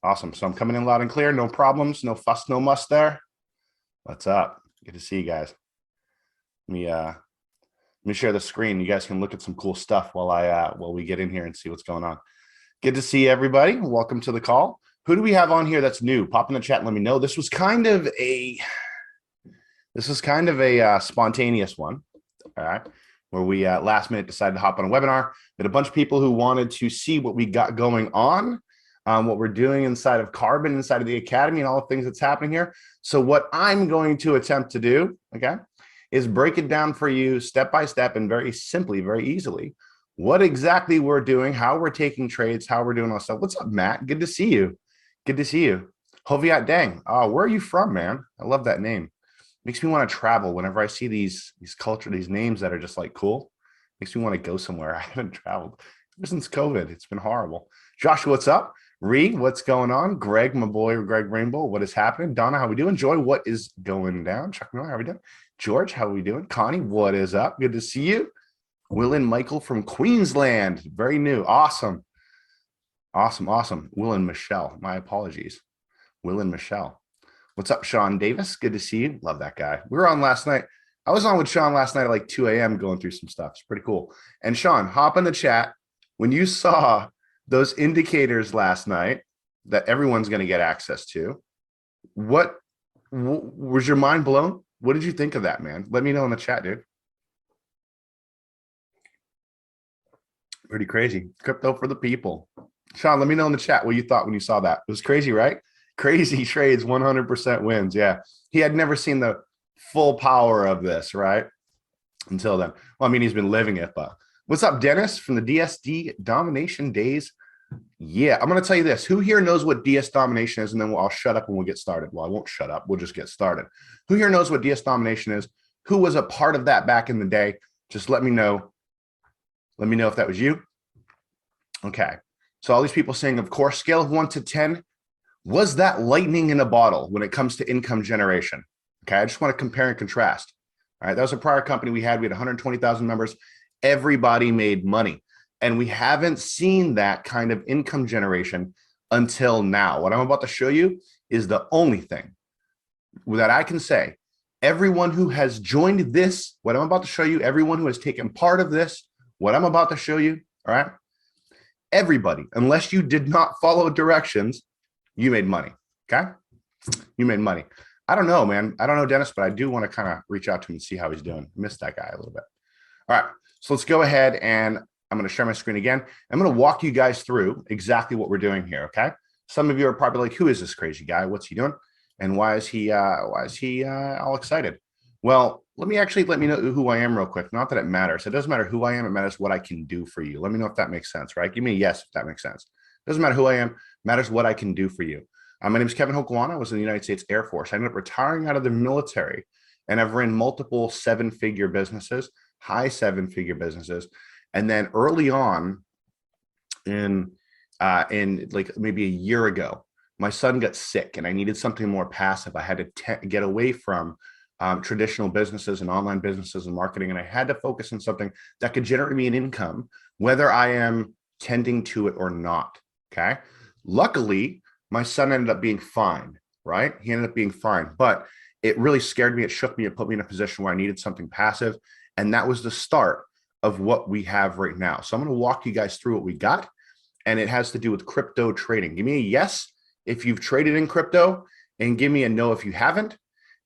Awesome. So I'm coming in loud and clear. No problems, no fuss, no muss there. What's up? Good to see you guys. Let me share the screen. You guys can look at some cool stuff while we get in here and see what's going on. Good to see everybody. Welcome to the call. Who do we have on here that's new? Pop in the chat and let me know. This was kind of a spontaneous one. All right. Where we last minute decided to hop on a webinar. We had a bunch of people who wanted to see what we got going on, what we're doing inside of Karbon, inside of the Academy, and all the things that's happening here. So what I'm going to attempt to do, okay, is break it down for you step by step and very simply, very easily, what exactly we're doing, how we're taking trades, how we're doing all stuff. What's up, Matt? Good to see you. Good to see you. Hoviat Dang. Where are you from, man? I love that name. Makes me want to travel whenever I see these names that are just like cool. Makes me want to go somewhere. I haven't traveled ever since COVID. It's been horrible. Joshua, what's up? Ree, what's going on? Greg, my boy, Greg Rainbow, what is happening? Donna, how we doing? Joy, what is going down? Chuck Miller, how we doing? George, how we doing? Connie, what is up? Good to see you. Will and Michael from Queensland. Very new. Awesome. Awesome. Will and Michelle. My apologies. Will and Michelle. What's up, Sean Davis? Good to see you. Love that guy. We were on last night. I was on with Sean last night at like 2 a.m. going through some stuff. It's pretty cool. And Sean, hop in the chat. When you saw those indicators last night that everyone's going to get access to, what was your mind blown? What did you think of that, man? Let me know in the chat, dude. Pretty crazy. Crypto for the people. Sean, let me know in the chat what you thought when you saw that. It was crazy, right? Crazy trades, 100% wins. Yeah. He had never seen the full power of this, right? Until then. Well, I mean, he's been living it, but what's up, Dennis from the DSD domination days? Yeah, I'm going to tell you this. Who here knows what DS domination is? And then I'll shut up and we'll get started. Well, I won't shut up. We'll just get started. Who here knows what DS domination is? Who was a part of that back in the day? Just let me know. Let me know if that was you. Okay. So all these people saying, of course, scale of 1 to 10. Was that lightning in a bottle when it comes to income generation? Okay, I just want to compare and contrast. All right, that was a prior company we had. We had 120,000 members. Everybody made money. And we haven't seen that kind of income generation until now. What I'm about to show you is the only thing that I can say. Everyone who has joined this, what I'm about to show you, everyone who has taken part of this, what I'm about to show you, all right? Everybody, unless you did not follow directions, you made money, okay? You made money. I don't know, man. I don't know Dennis, but I do want to kind of reach out to him and see how he's doing. Missed that guy a little bit. All right, so let's go ahead and I'm going to share my screen again. I'm going to walk you guys through exactly what we're doing here, okay? Some of you are probably like, who is this crazy guy? What's he doing? And why is he all excited? Well, let me know who I am real quick. Not that it matters. It doesn't matter who I am. It matters what I can do for you. Let me know if that makes sense, right? Give me a yes if that makes sense. Doesn't matter who I am. Matters what I can do for you. My name is Kevin Hokuana. I was in the United States Air Force. I ended up retiring out of the military, and I've run multiple seven-figure businesses, high seven-figure businesses. And then early on, in like maybe a year ago, my son got sick, and I needed something more passive. I had to get away from traditional businesses and online businesses and marketing, and I had to focus on something that could generate me an income, whether I am tending to it or not. Okay. Luckily, my son ended up being fine, right? He ended up being fine, but it really scared me. It shook me. It put me in a position where I needed something passive. And that was the start of what we have right now. So I'm going to walk you guys through what we got. And it has to do with crypto trading. Give me a yes if you've traded in crypto, and give me a no if you haven't.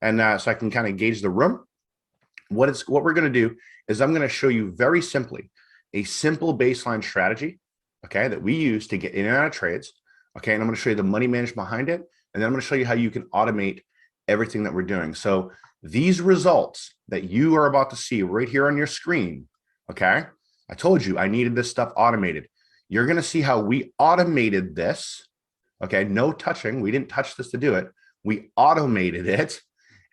And so I can kind of gauge the room. What we're going to do is I'm going to show you very simply a simple baseline strategy, okay, that we use to get in and out of trades. Okay, and I'm going to show you the money management behind it. And then I'm going to show you how you can automate everything that we're doing. So these results that you are about to see right here on your screen, okay, I told you I needed this stuff automated. You're going to see how we automated this. Okay, no touching. We didn't touch this to do it. We automated it,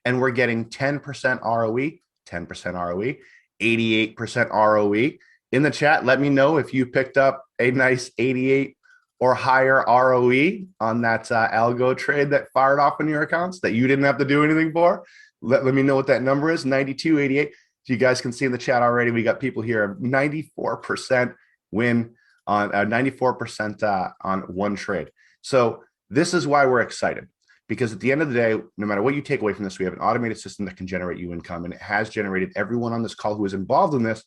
and we're getting 10% ROE, 10% ROE, 88% ROE. In the chat, let me know if you picked up a nice 88 or higher ROE on that algo trade that fired off in your accounts that you didn't have to do anything for. Let me know what that number is, 92, 88. You guys can see in the chat already, we got people here, 94% win on 94% on one trade. So This is why we're excited, because at the end of the day, no matter what you take away from this, we have an automated system that can generate you income, and it has generated everyone on this call who is involved in this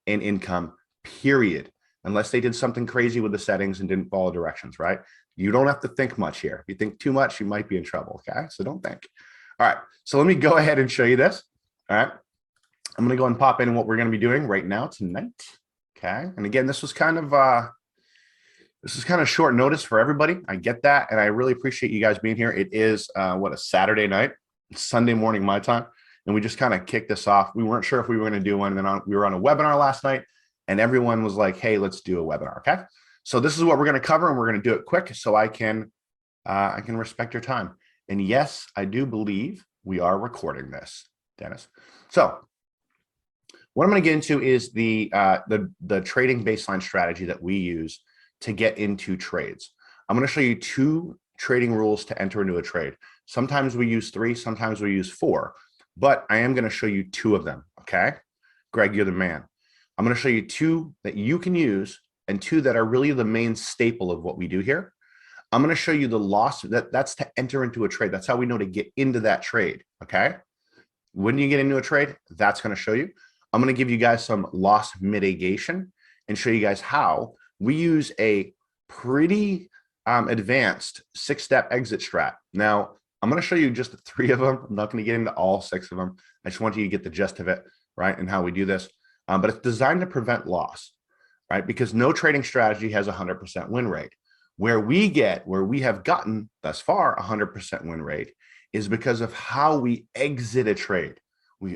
an income, period, unless they did something crazy with the settings and didn't follow directions, right? You don't have to think much here. If you think too much, you might be in trouble, okay? So don't think. All right, so let me go ahead and show you this. All right, I'm gonna go and pop in what we're gonna be doing right now tonight, okay? And again, this was kind of short notice for everybody. I get that, and I really appreciate you guys being here. It is a Saturday night, it's Sunday morning my time, and we just kind of kicked this off. We weren't sure if we were going to do one, and then we were on a webinar last night, and everyone was like, "Hey, let's do a webinar." Okay, so this is what we're going to cover, and we're going to do it quick so I can respect your time. And yes, I do believe we are recording this, Dennis. So what I'm going to get into is the trading baseline strategy that we use to get into trades. I'm going to show you 2 trading rules to enter into a trade. Sometimes we use 3, sometimes we use 4, but I am going to show you 2 of them. Okay, Greg, you're the man. I'm going to show you 2 that you can use and 2 that are really the main staple of what we do here. I'm going to show you the loss that's to enter into a trade. That's how we know to get into that trade. Okay, when you get into a trade, that's going to show you. I'm going to give you guys some loss mitigation and show you guys how we use a pretty advanced 6-step exit strat. Now, I'm going to show you just 3 of them. I'm not going to get into all 6 of them. I just want you to get the gist of it, right, and how we do this. But it's designed to prevent loss, right, because no trading strategy has a 100% win rate. Where we have gotten thus far 100% win rate is because of how we exit a trade,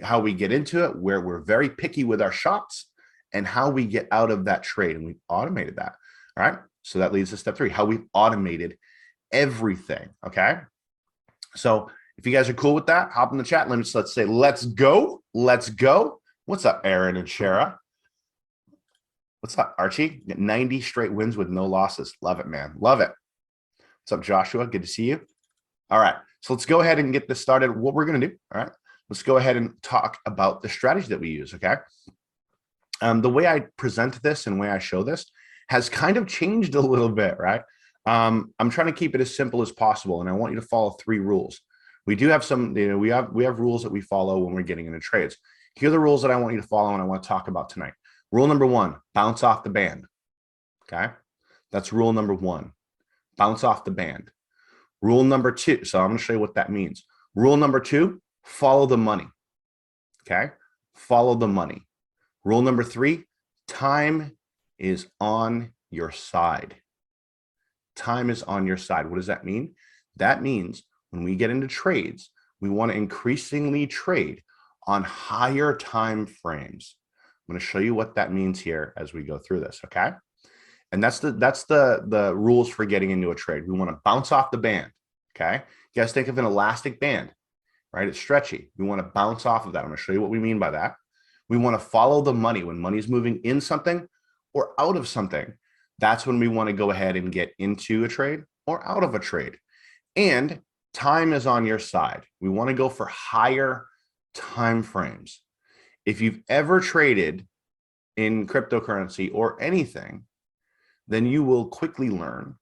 how we get into it, where we're very picky with our shots, and how we get out of that trade. And we've automated that. All right. So that leads to step 3, how we've automated everything. Okay. So if you guys are cool with that, hop in the chat. Let's say, let's go. Let's go. What's up, Aaron and Shara? What's up, Archie? 90 straight wins with no losses. Love it, man. Love it. What's up, Joshua? Good to see you. All right. So let's go ahead and get this started. What we're going to do. All right. Let's go ahead and talk about the strategy that we use. Okay. The way I present this and the way I show this has kind of changed a little bit, right? I'm trying to keep it as simple as possible, and I want you to follow 3 rules. We do have some, we have rules that we follow when we're getting into trades. Here are the rules that I want you to follow and I want to talk about tonight. Rule number 1, bounce off the band. Okay, that's rule number 1. Bounce off the band. Rule number 2. So I'm going to show you what that means. Rule number 2, follow the money. Okay, follow the money. Rule number 3, time is on your side. Time is on your side. What does that mean? That means when we get into trades, we want to increasingly trade on higher time frames. I'm going to show you what that means here as we go through this, okay? And that's the rules for getting into a trade. We want to bounce off the band, okay? You guys think of an elastic band, right? It's stretchy. We want to bounce off of that. I'm going to show you what we mean by that. We want to follow the money. When money is moving in something or out of something, that's when we want to go ahead and get into a trade or out of a trade. And time is on your side. We want to go for higher time frames. If you've ever traded in cryptocurrency or anything, then you will quickly learn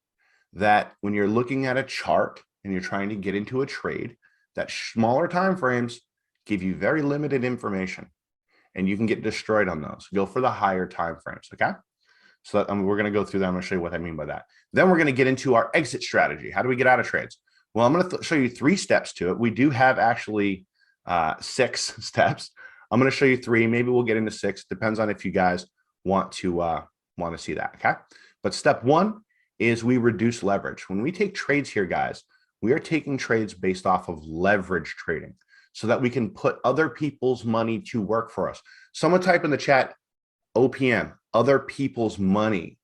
that when you're looking at a chart and you're trying to get into a trade, that smaller time frames give you very limited information and you can get destroyed on those. Go for the higher time frames, okay? So we're going to go through that. I'm going to show you what I mean by that. Then we're going to get into our exit strategy. How do we get out of trades? Well, I'm going to show you 3 steps to it. We do have actually 6 steps. I'm going to show you 3. Maybe we'll get into 6. Depends on if you guys want to see that. Okay. But step 1 is we reduce leverage. When we take trades here, guys, we are taking trades based off of leverage trading so that we can put other people's money to work for us. Someone type in the chat, OPM, other people's money.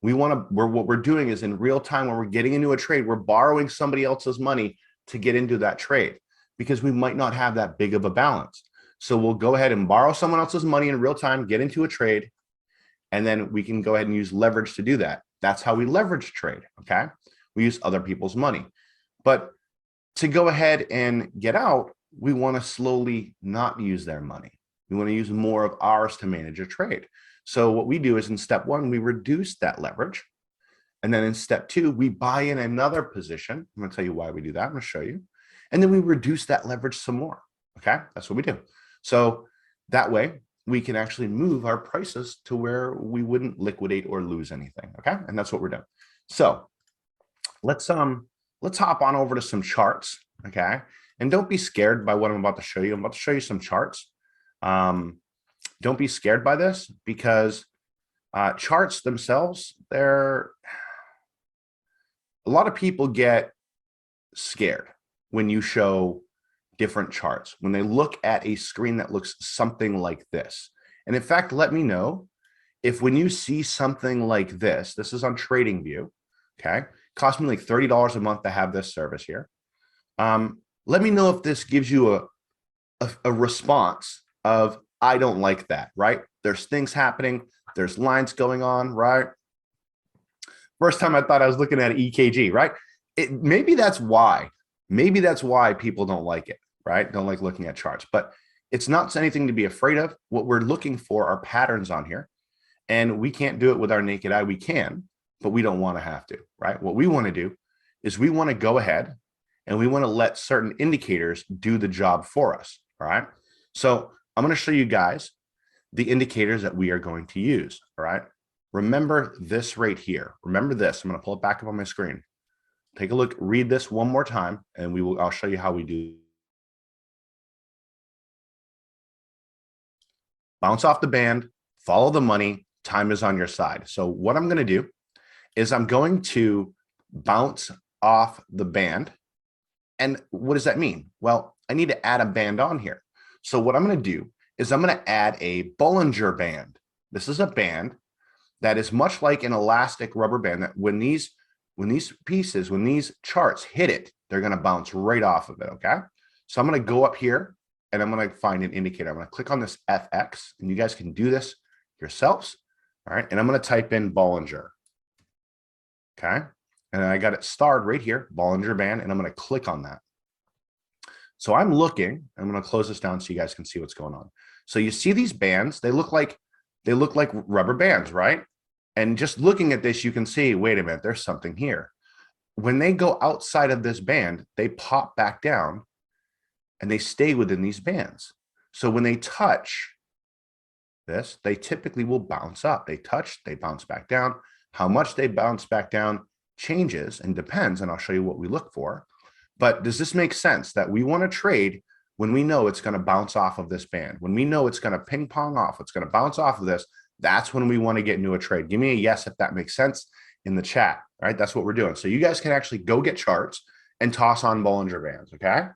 What we're doing is in real time when we're getting into a trade, we're borrowing somebody else's money to get into that trade because we might not have that big of a balance. So we'll go ahead and borrow someone else's money in real time, get into a trade, and then we can go ahead and use leverage to do that. That's how we leverage trade, okay? We use other people's money. But to go ahead and get out, we want to slowly not use their money. We want to use more of ours to manage a trade. So what we do is in step 1, we reduce that leverage. And then in step 2, we buy in another position. I'm going to tell you why we do that. I'm going to show you. And then we reduce that leverage some more. Okay, that's what we do. So that way we can actually move our prices to where we wouldn't liquidate or lose anything. Okay, and that's what we're doing. So let's hop on over to some charts. Okay, and don't be scared by what I'm about to show you. I'm about to show you some charts. Don't be scared by this, because charts themselves, a lot of people get scared when you show different charts, when they look at a screen that looks something like this. And in fact, let me know if when you see something like this is on TradingView, okay? It cost me like $30 a month to have this service here. Let me know if this gives you a response of, I don't like that, right? There's things happening, there's lines going on, right? First time I thought I was looking at EKG, right? Maybe that's why people don't like it, right? Don't like looking at charts, but it's not anything to be afraid of. What we're looking for are patterns on here, and we can't do it with our naked eye. We can, but we don't want to have to, right? What we want to do is we want to go ahead and we want to let certain indicators do the job for us, all right? So I'm going to show you guys the indicators that we are going to use, all right? Remember this right here. Remember this. I'm going to pull it back up on my screen. Take a look, read this one more time, and I'll show you how we do. Bounce off the band, follow the money, time is on your side. So what I'm going to do is I'm going to bounce off the band. And what does that mean? Well, I need to add a band on here. So what I'm going to do is I'm going to add a Bollinger Band. This is a band that is much like an elastic rubber band, that when these charts hit it, they're going to bounce right off of it. Okay. So I'm going to go up here and I'm going to find an indicator. I'm going to click on this FX, and you guys can do this yourselves. All right. And I'm going to type in Bollinger. Okay. And I got it starred right here, Bollinger Band, and I'm going to click on that. So I'm going to close this down so you guys can see what's going on. So you see these bands, they look like rubber bands, right? And just looking at this, you can see, wait a minute, there's something here. When they go outside of this band, they pop back down and they stay within these bands. So when they touch this, they typically will bounce up. They touch, they bounce back down. How much they bounce back down changes and depends, and I'll show you what we look for. But does this make sense that we want to trade when we know it's going to bounce off of this band? When we know it's going to ping pong off, it's going to bounce off of this, that's when we want to get into a trade. Give me a yes if that makes sense in the chat, right? That's what we're doing. So you guys can actually go get charts and toss on Bollinger Bands, okay?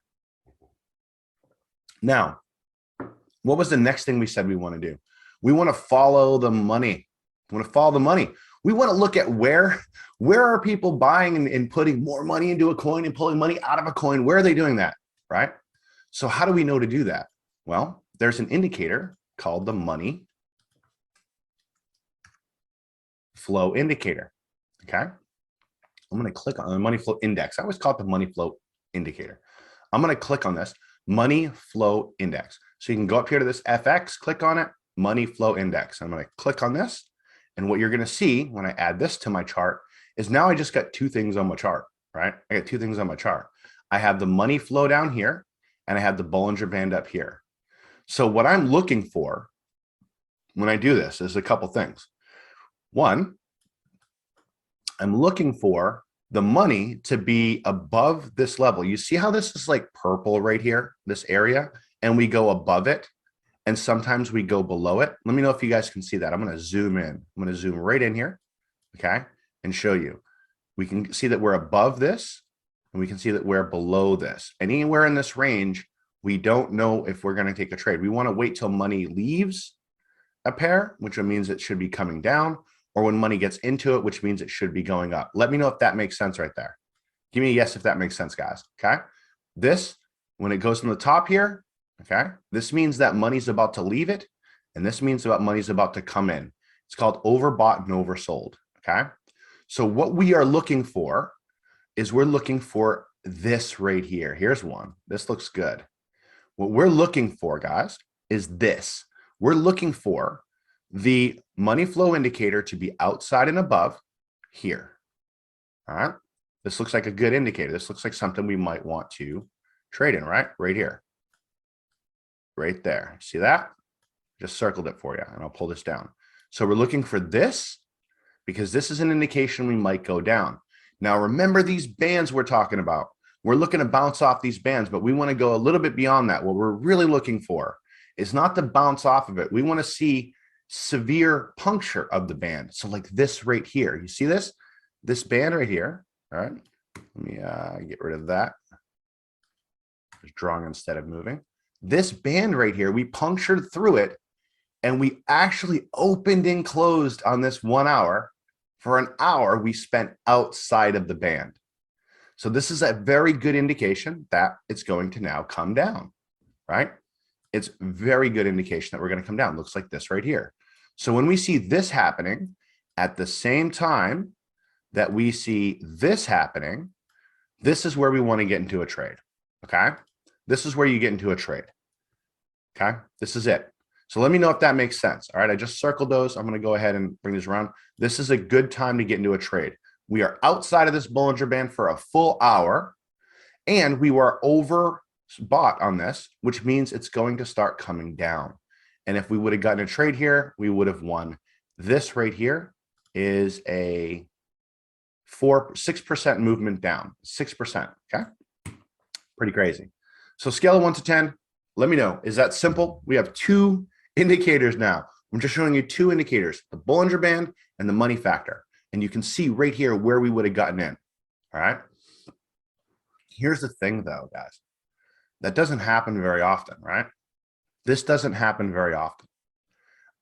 Now, what was the next thing we said we want to do? We want to follow the money. We want to follow the money. We want to look at where are people buying and putting more money into a coin and pulling money out of a coin? Where are they doing that, right? So how do we know to do that? Well, there's an indicator called the money flow indicator, okay? I'm going to click on the money flow index. I always call it the money flow indicator. I'm going to click on this money flow index. So you can go up here to this FX, click on it, money flow index. I'm going to click on this. And what you're going to see when I add this to my chart is now I just got two things on my chart, right? I got two things on my chart. I have the money flow down here and I have the Bollinger Band up here. So what I'm looking for when I do this is a couple things. One, I'm looking for the money to be above this level. You see how this is like purple right here, this area, and we go above it. And sometimes we go below it. Let me know if you guys can see that. I'm going to zoom in. I'm going to zoom right in here, okay, and show you. We can see that we're above this, and we can see that we're below this. Anywhere in this range, we don't know if we're going to take a trade. We want to wait till money leaves a pair, which means it should be coming down, or when money gets into it, which means it should be going up. Let me know if that makes sense right there. Give me a yes if that makes sense, guys, okay? This, when it goes from the top here, okay, this means that money's about to leave it, and this means that money's about to come in. It's called overbought and oversold, okay? So what we are looking for is we're looking for this right here. Here's one. This looks good. What we're looking for, guys, is this. We're looking for the money flow indicator to be outside and above here, All right. This looks like a good indicator. This looks like something we might want to trade in, right? Right here. Right there. See that? Just circled it for you, and I'll pull this down. So we're looking for this because this is an indication we might go down. Now, remember these bands we're talking about. We're looking to bounce off these bands, but we want to go a little bit beyond that. What we're really looking for is not to bounce off of it. We want to see severe puncture of the band. So like this right here, you see this? This band right here. All right. Let me get rid of that. Just drawing instead of moving. This band right here, we punctured through it and we actually opened and closed on this 1 hour. For an hour, we spent outside of the band. So this is a very good indication that it's going to now come down, right? It's very good indication that we're going to come down. Looks like this right here. So when we see this happening at the same time that we see this happening, this is where we want to get into a trade, okay? This is where you get into a trade, okay? This is it. So let me know if that makes sense. All right, I just circled those. I'm going to go ahead and bring this around. This is a good time to get into a trade. We are outside of this Bollinger Band for a full hour, and we were overbought on this, which means it's going to start coming down. And if we would have gotten a trade here, we would have won. This right here is a 6% movement down, 6%, okay? Pretty crazy. So scale of 1 to 10, let me know. Is that simple? We have 2 indicators now. I'm just showing you 2 indicators, the Bollinger Band and the money factor. And you can see right here where we would have gotten in, all right? Here's the thing though, guys. That doesn't happen very often, right? This doesn't happen very often.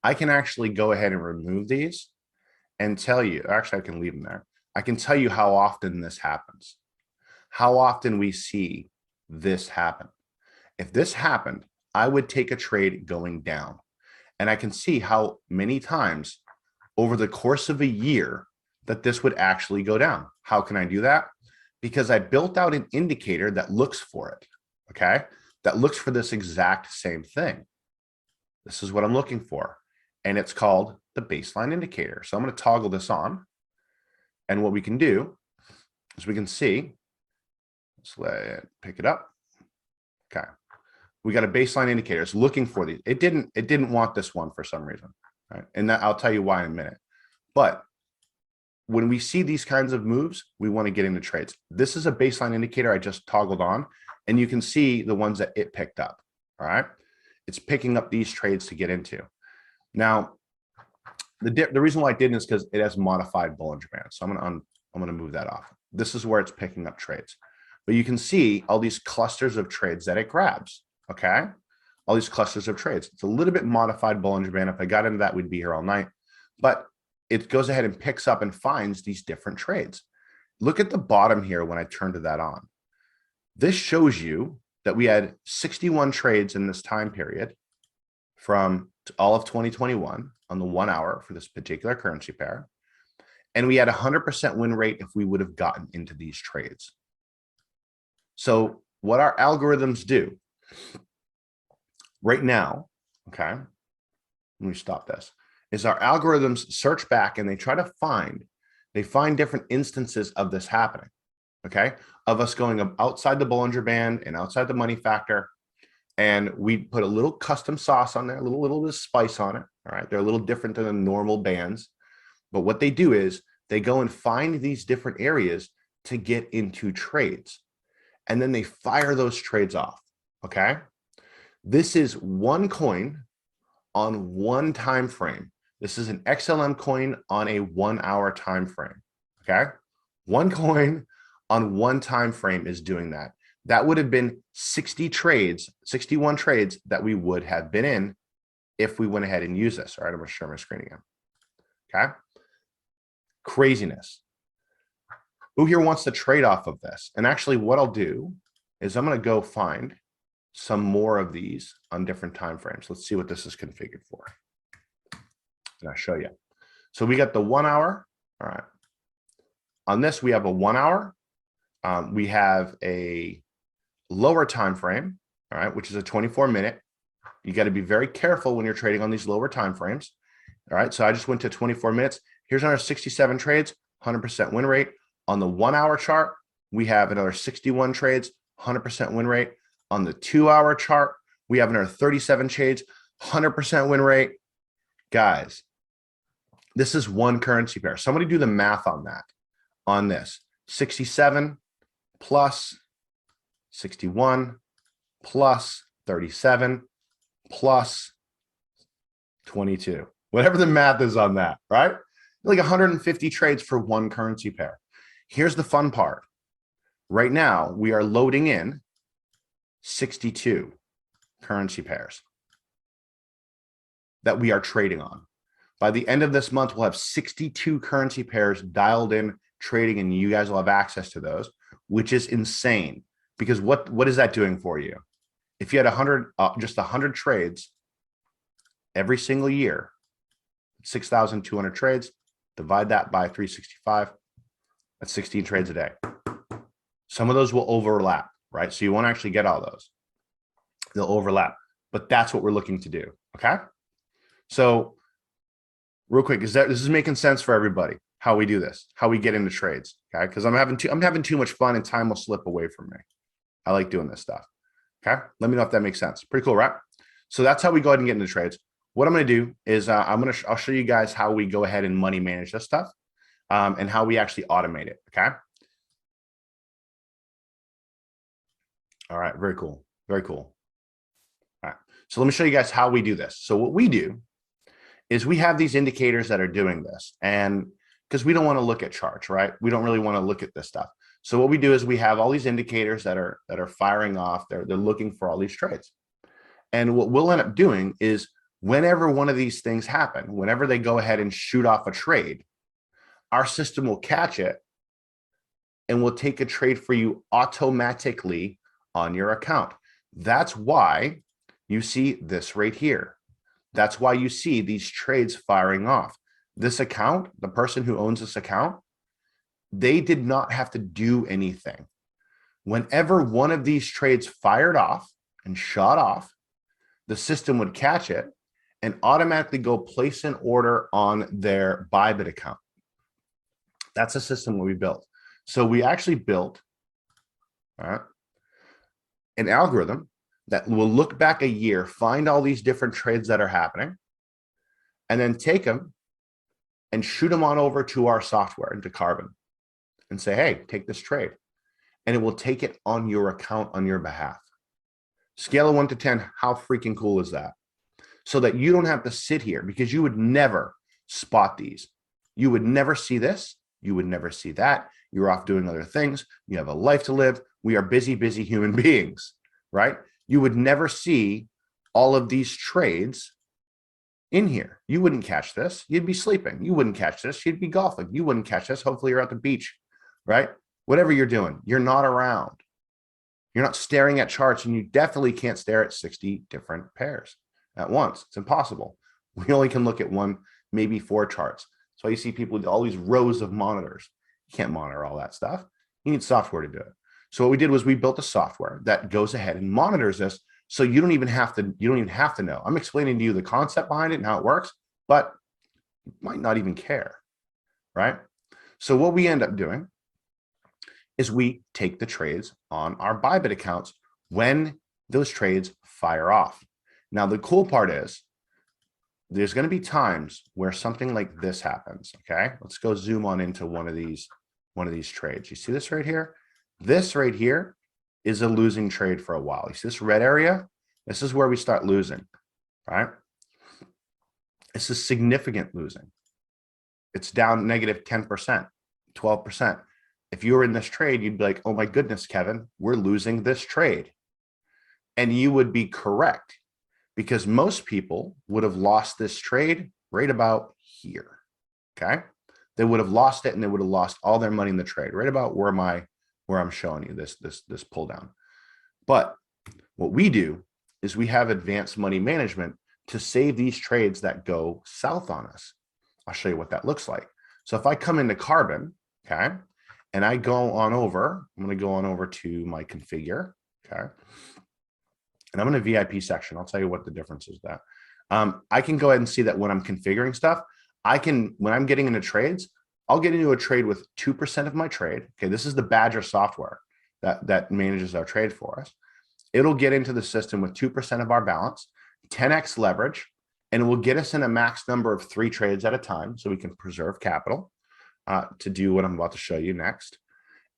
I can actually go ahead and remove these and tell you, actually I can leave them there. I can tell you how often this happens, how often we see this happen. If this happened, I would take a trade going down. And I can see how many times over the course of a year that this would actually go down. How can I do that? Because I built out an indicator that looks for it, okay? That looks for this exact same thing. This is what I'm looking for. And it's called the baseline indicator. So I'm going to toggle this on. And what we can do is we can see, let's let it pick it up. Okay. We got a baseline indicator. It's looking for these. It didn't want this one for some reason, right? And that, I'll tell you why in a minute. But when we see these kinds of moves, we want to get into trades. This is a baseline indicator I just toggled on, and you can see the ones that it picked up, all right? It's picking up these trades to get into. Now, the reason why I didn't is because it has modified Bollinger Band. So I'm gonna move that off. This is where it's picking up trades. But you can see all these clusters of trades that it grabs, okay? All these clusters of trades. It's a little bit modified Bollinger Band. If I got into that, we'd be here all night. But it goes ahead and picks up and finds these different trades. Look at the bottom here when I turn to that on. This shows you that we had 61 trades in this time period from all of 2021 on the 1 hour for this particular currency pair. And we had a 100% win rate if we would have gotten into these trades. So what our algorithms do right now, okay, let me stop this, is our algorithms search back and they try to find different instances of this happening, okay, of us going outside the Bollinger Band and outside the money factor. And we put a little custom sauce on there, a little bit of spice on it, all right? They're a little different than the normal bands. But what they do is they go and find these different areas to get into trades. And then they fire those trades off, okay? This is one coin on one time frame. This is an XLM coin on a 1 hour time frame, okay? One coin on one time frame is doing that. That would have been 60 trades, 61 trades that we would have been in if we went ahead and used this. All right, I'm gonna share my screen again, okay? Craziness. Who here wants to trade off of this? And actually what I'll do is I'm gonna go find some more of these on different time frames. Let's see what this is configured for. And I'll show you. So we got the 1 hour. All right. On this, we have a 1 hour. We have a lower time frame, all right, which is a 24-minute. You got to be very careful when you're trading on these lower time frames. All right. So I just went to 24 minutes. Here's our 67 trades, 100% win rate. On the 1 hour chart, we have another 61 trades, 100% win rate. On the 2 hour chart, we have another 37 trades, 100% win rate. Guys, this is one currency pair. Somebody do the math on that, on this. 67 plus 61 plus 37 plus 22. Whatever the math is on that, right? Like 150 trades for one currency pair. Here's the fun part. Right now, we are loading in 62 currency pairs that we are trading on. By the end of this month, we'll have 62 currency pairs dialed in, trading, and you guys will have access to those, which is insane. Because what is that doing for you? If you had 100, just 100 trades every single year, 6,200 trades, divide that by 365, that's 16 trades a day. Some of those will overlap, right? So you won't actually get all those. They'll overlap, but that's what we're looking to do, okay? So real quick, this is making sense for everybody, how we do this, how we get into trades, okay? Because I'm having too much fun and time will slip away from me. I like doing this stuff, okay? Let me know if that makes sense. Pretty cool, right? So that's how we go ahead and get into trades. What I'm going to do is I'll show you guys how we go ahead and money manage this stuff and how we actually automate it, okay? All right, very cool, very cool. All right, so let me show you guys how we do this. So what we do is we have these indicators that are doing this, and because we don't want to look at charts, right? We don't really want to look at this stuff. So what we do is we have all these indicators that are firing off. They're looking for all these trades, and what we'll end up doing is whenever one of these things happen, whenever they go ahead and shoot off a trade, our system will catch it and will take a trade for you automatically on your account. That's why you see this right here. That's why you see these trades firing off. This account, the person who owns this account, they did not have to do anything. Whenever one of these trades fired off and shot off, the system would catch it and automatically go place an order on their Bybit account. That's a system that we built. So we actually built an algorithm that will look back a year, find all these different trades that are happening, and then take them and shoot them on over to our software, into Karbon, and say, hey, take this trade. And it will take it on your account on your behalf. Scale of 1 to 10, how freaking cool is that? So that you don't have to sit here, because you would never spot these. You would never see this. You would never see that. You're off doing other things. You have a life to live. We are busy, busy human beings, right? You would never see all of these trades in here. You wouldn't catch this. You'd be sleeping. You wouldn't catch this. You'd be golfing. You wouldn't catch this. Hopefully you're at the beach, right? Whatever you're doing, you're not around. You're not staring at charts, and you definitely can't stare at 60 different pairs at once. It's impossible. We only can look at one, maybe 4 charts. So you see people with all these rows of monitors. You can't monitor all that stuff. You need software to do it. So what we did was we built a software that goes ahead and monitors this. So you don't even have to know. I'm explaining to you the concept behind it and how it works, but you might not even care, right? So what we end up doing is we take the trades on our Bybit accounts when those trades fire off. Now, the cool part is there's going to be times where something like this happens. Okay, let's go zoom on into one of these trades. You see this right here? This right here is a losing trade for a while. You see this red area? This is where we start losing, right? This is significant losing. It's down negative 10%, 12%. If you were in this trade, you'd be like, oh my goodness, Kevin, we're losing this trade. And you would be correct, because most people would have lost this trade right about here, okay? They would have lost it, and they would have lost all their money in the trade, right about where I'm showing you this pull down. But what we do is we have advanced money management to save these trades that go south on us. I'll show you what that looks like. So if I come into Karbon, okay, and I go on over, I'm going to go on over to my configure, okay, and I'm in a VIP section. I'll tell you what the difference is that. I can go ahead and see that when I'm configuring stuff, when I'm getting into trades, I'll get into a trade with 2% of my trade. Okay, this is the Badger software that manages our trade for us. It'll get into the system with 2% of our balance, 10x leverage, and it will get us in a max number of 3 trades at a time so we can preserve capital to do what I'm about to show you next.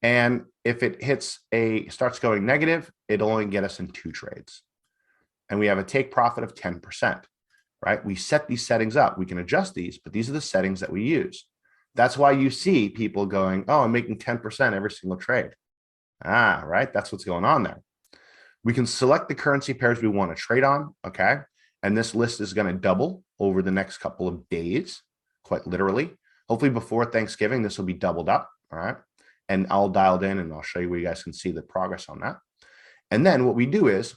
And if it starts going negative, it'll only get us in 2 trades. And we have a take profit of 10%, right? We set these settings up. We can adjust these, but these are the settings that we use. That's why you see people going, oh, I'm making 10% every single trade. Right? That's what's going on there. We can select the currency pairs we want to trade on, okay? And this list is going to double over the next couple of days, quite literally. Hopefully before Thanksgiving, this will be doubled up, all right? And I'll dial it in and I'll show you where you guys can see the progress on that. And then what we do is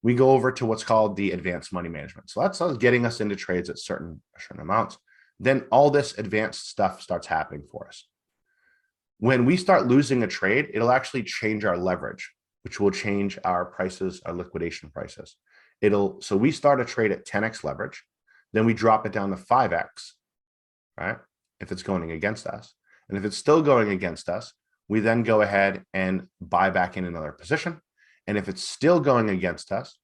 we go over to what's called the advanced money management. So that's us getting us into trades at certain amounts. Then all this advanced stuff starts happening for us. When we start losing a trade, it'll actually change our leverage, which will change our prices, our liquidation prices. So we start a trade at 10x leverage, then we drop it down to 5x, right? If it's going against us. And if it's still going against us, we then go ahead and buy back in another position. And if it's still going against us,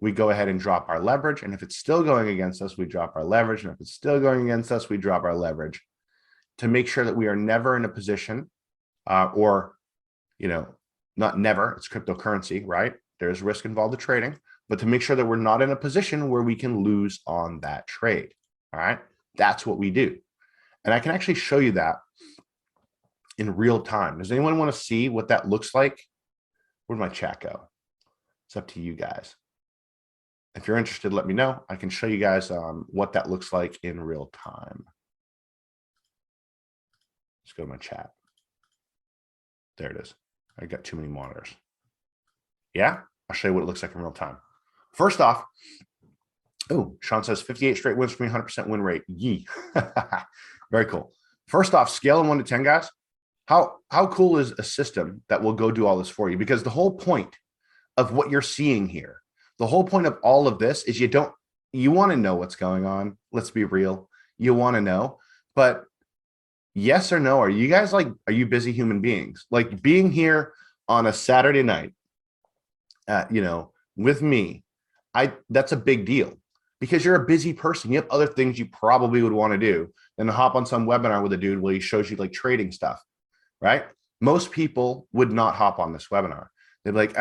we go ahead and drop our leverage. And if it's still going against us, we drop our leverage. And if it's still going against us, we drop our leverage to make sure that we are never in a position or, not never, it's cryptocurrency, right? There's risk involved in trading, but to make sure that we're not in a position where we can lose on that trade, all right? That's what we do. And I can actually show you that in real time. Does anyone want to see what that looks like? Where'd my chat go? It's up to you guys. If you're interested, let me know. I can show you guys what that looks like in real time. Let's go to my chat. There it is. I got too many monitors. Yeah, I'll show you what it looks like in real time. First off, Sean says 58 straight wins for me, 100% win rate. Yee. Very cool. First off, scale in 1 to 10, guys. How cool is a system that will go do all this for you? Because the whole point of what you're seeing here, the whole point of all of this is you want to know what's going on. Let's be real. You want to know, but yes or no, are you busy human beings? Like being here on a Saturday night, with me, that's a big deal because you're a busy person. You have other things you probably would want to do than to hop on some webinar with a dude where he shows you like trading stuff, right? Most people would not hop on this webinar. They'd be like,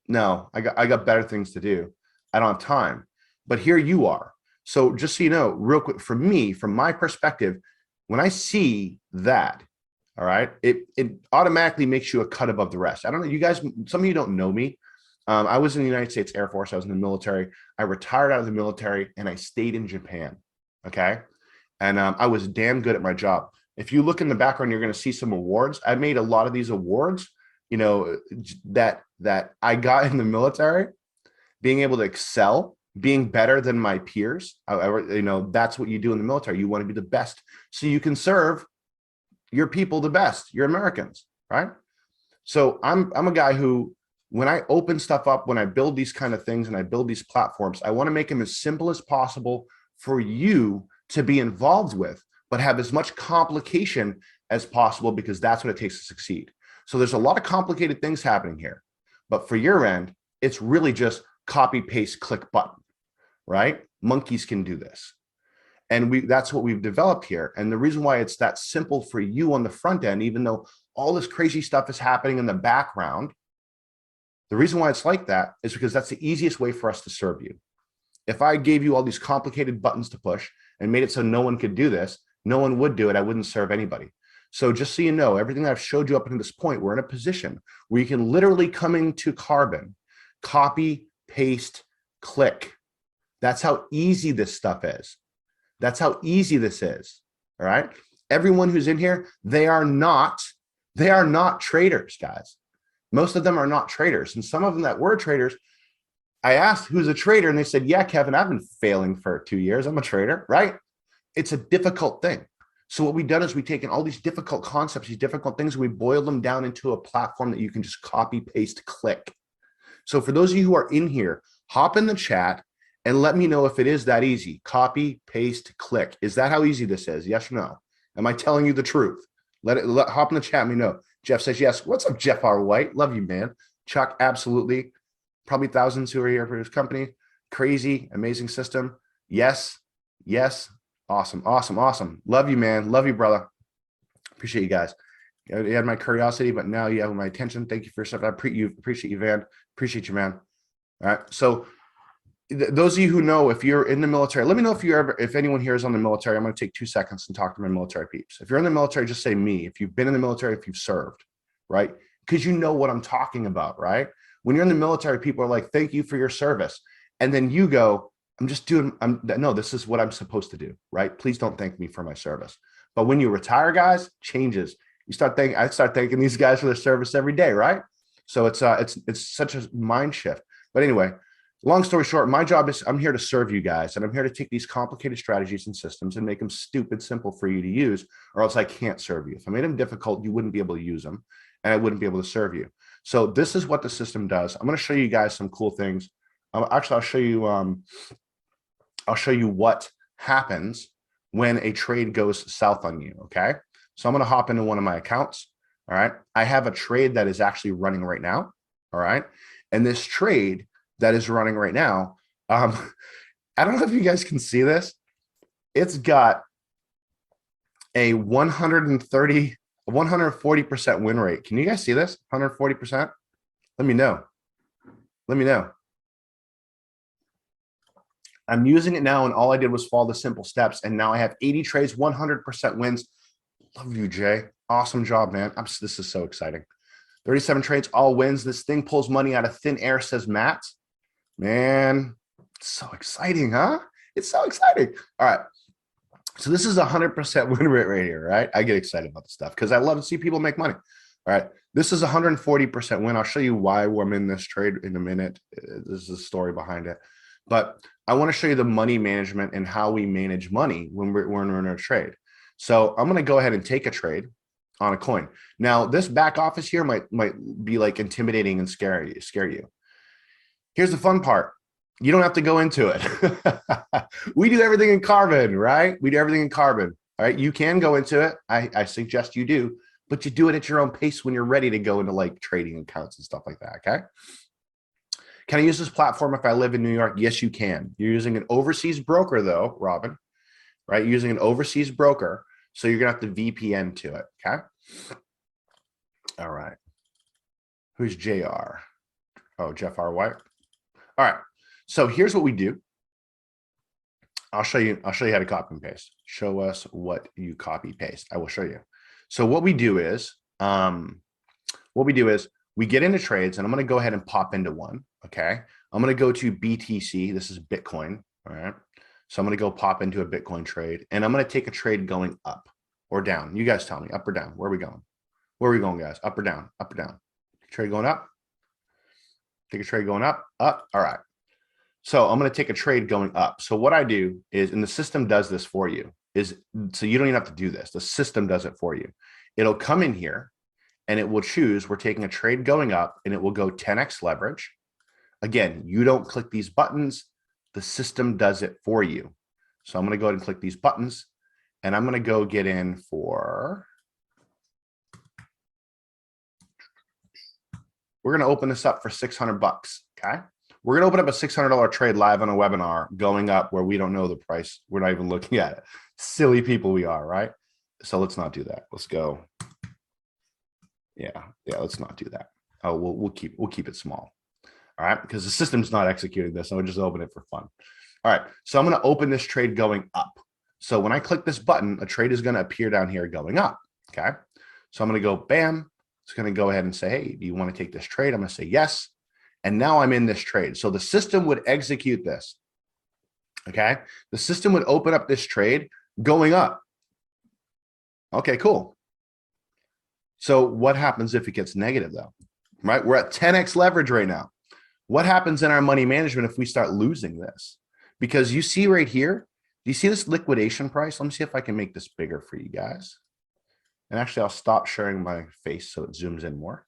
no, I got better things to do. I don't have time. But here you are. So just so you know, real quick, for me, from my perspective, when I see that, all right, it automatically makes you a cut above the rest. I don't know, you guys, some of you don't know me. I was in the United States Air Force. I was in the military. I retired out of the military and I stayed in Japan. Okay. And I was damn good at my job. If you look in the background, you're going to see some awards. I made a lot of these awards, that I got in the military, being able to excel, being better than my peers. That's what you do in the military. You want to be the best so you can serve your people the best, your Americans, right? So I'm a guy who, when I open stuff up, when I build these kind of things and I build these platforms, I want to make them as simple as possible for you to be involved with, but have as much complication as possible because that's what it takes to succeed. So there's a lot of complicated things happening here, but for your end, it's really just copy, paste, click button, right? Monkeys can do this. And that's what we've developed here. And the reason why it's that simple for you on the front end, even though all this crazy stuff is happening in the background, the reason why it's like that is because that's the easiest way for us to serve you. If I gave you all these complicated buttons to push and made it so no one could do this, no one would do it. I wouldn't serve anybody. So just so you know, everything that I've showed you up until this point, we're in a position where you can literally come into Karbon, copy, paste, click. That's how easy this stuff is. That's how easy this is. All right. Everyone who's in here, they are not traders, guys. Most of them are not traders. And some of them that were traders, I asked who's a trader and they said, yeah, Kevin, I've been failing for 2 years. I'm a trader, right? It's a difficult thing. So what we've done is we've taken all these difficult concepts, these difficult things, and we boiled them down into a platform that you can just copy, paste, click. So for those of you who are in here, hop in the chat and let me know if it is that easy. Copy, paste, click. Is that how easy this is? Yes or no? Am I telling you the truth? Hop in the chat. Let me know. Jeff says yes. What's up, Jeff R. White? Love you, man. Chuck, absolutely. Probably thousands who are here for his company. Crazy, amazing system. Yes, yes. Awesome, awesome, awesome. Love you, man. Love you, brother. Appreciate you guys. You had my curiosity, but now you have my attention. Thank you for your stuff. I appreciate you, Van. Appreciate you, man. All right. So those of you who know, if you're in the military, let me know if anyone here is on the military. I'm going to take 2 seconds and talk to my military peeps. If you're in the military, just say me. If you've been in the military, if you've served, right? Because you know what I'm talking about, right? When you're in the military, people are like, thank you for your service. And then you go, no, this is what I'm supposed to do, right? Please don't thank me for my service. But when you retire, guys, changes. I start thanking these guys for their service every day, right? So it's such a mind shift. But anyway, long story short, my job is I'm here to serve you guys, and I'm here to take these complicated strategies and systems and make them stupid simple for you to use, or else I can't serve you. If I made them difficult, you wouldn't be able to use them, and I wouldn't be able to serve you. So this is what the system does. I'm going to show you guys some cool things. Actually, I'll show you what happens when a trade goes south on you. Okay. So I'm going to hop into one of my accounts. All right. I have a trade that is actually running right now. All right. And this trade that is running right now, I don't know if you guys can see this. It's got a 140% win rate. Can you guys see this? 140%? Let me know. Let me know. I'm using it now, and all I did was follow the simple steps, and now I have 80 trades, 100% wins. Love you, Jay. Awesome job, man. This is so exciting. 37 trades, all wins. This thing pulls money out of thin air, says Matt. Man, it's so exciting, huh? It's so exciting. All right. So this is 100% win rate right here, right? I get excited about this stuff because I love to see people make money. All right. This is 140% win. I'll show you why I'm in this trade in a minute. There's a story behind it. But I want to show you the money management and how we manage money when we're in a trade. So I'm going to go ahead and take a trade on a coin. Now, this back office here might be like intimidating and scare you. Here's the fun part. You don't have to go into it. We do everything in Karbon, right? We do everything in Karbon. All right. You can go into it. I suggest you do, but you do it at your own pace when you're ready to go into like trading accounts and stuff like that. Okay. Can I use this platform if I live in New York? Yes, you can. You're using an overseas broker though, Robin, right? You're using an overseas broker. So you're going to have to VPN to it. Okay. All right. Who's JR? Oh, Jeff R. White. All right. So here's what we do. I'll show you how to copy and paste. Show us what you copy paste. I will show you. So what we do is we get into trades, and I'm going to go ahead and pop into one. Okay. I'm going to go to BTC. This is Bitcoin. All right. So I'm going to go pop into a Bitcoin trade, and I'm going to take a trade going up or down. You guys tell me, up or down. Where are we going? Where are we going, guys? Up or down? Up or down? Trade going up. Take a trade going up. Up. All right. So I'm going to take a trade going up. So what I do is, and the system does this for you, so you don't even have to do this. The system does it for you. It'll come in here and it will choose, we're taking a trade going up, and it will go 10x leverage. Again, you don't click these buttons. The system does it for you. So I'm going to go ahead and click these buttons, and I'm going to go get in for, we're going to open this up for 600 bucks. Okay. We're going to open up a $600 trade live on a webinar going up where we don't know the price. We're not even looking at it. Silly people we are, right? So let's not do that. Let's go. Yeah, let's not do that. Oh, we'll keep it small. All right, because the system's not executing this. So we'll just open it for fun. All right, so I'm going to open this trade going up. So when I click this button, a trade is going to appear down here going up. Okay, so I'm going to go bam. It's going to go ahead and say, hey, do you want to take this trade? I'm going to say yes. And now I'm in this trade. So the system would execute this. Okay, the system would open up this trade going up. Okay, cool. So what happens if it gets negative though? Right, we're at 10x leverage right now. What happens in our money management if we start losing this? Because you see right here, do you see this liquidation price? Let me see if I can make this bigger for you guys. And actually, I'll stop sharing my face so it zooms in more.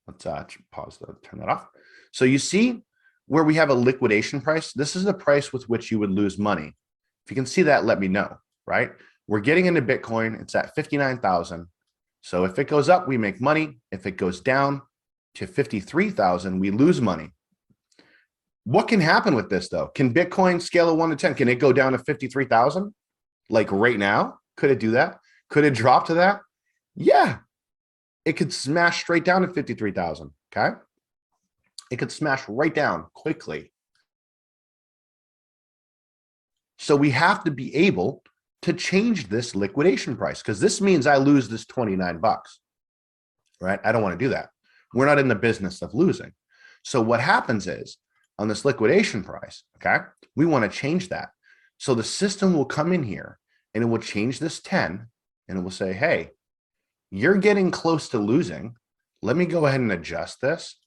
Let's pause to turn that off. So you see where we have a liquidation price? This is the price with which you would lose money. If you can see that, let me know, right? We're getting into Bitcoin. It's at 59,000. So if it goes up, we make money. If it goes down to 53,000, we lose money. What can happen with this though? Can Bitcoin scale of 1 to 10? Can it go down to 53,000? Like right now? Could it do that? Could it drop to that? Yeah. It could smash straight down to 53,000. Okay. It could smash right down quickly. So we have to be able to change this liquidation price, because this means I lose this 29 bucks, right? I don't want to do that. We're not in the business of losing. So what happens is on this liquidation price, okay, we want to change that. So the system will come in here and it will change this 10 and it will say, hey, you're getting close to losing. Let me go ahead and adjust this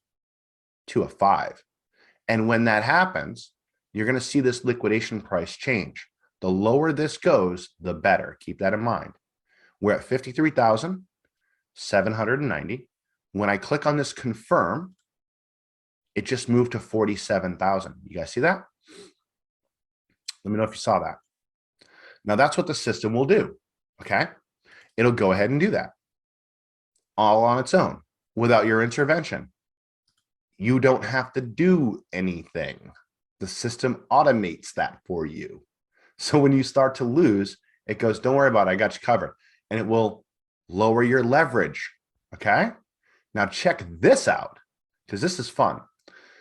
to a 5. And when that happens, you're going to see this liquidation price change. The lower this goes, the better. Keep that in mind. We're at 53,790. When I click on this confirm, it just moved to 47,000. You guys see that? Let me know if you saw that. Now that's what the system will do. Okay. It'll go ahead and do that all on its own without your intervention. You don't have to do anything. The system automates that for you. So when you start to lose, it goes, don't worry about it, I got you covered. And it will lower your leverage. Okay. Now check this out, because this is fun.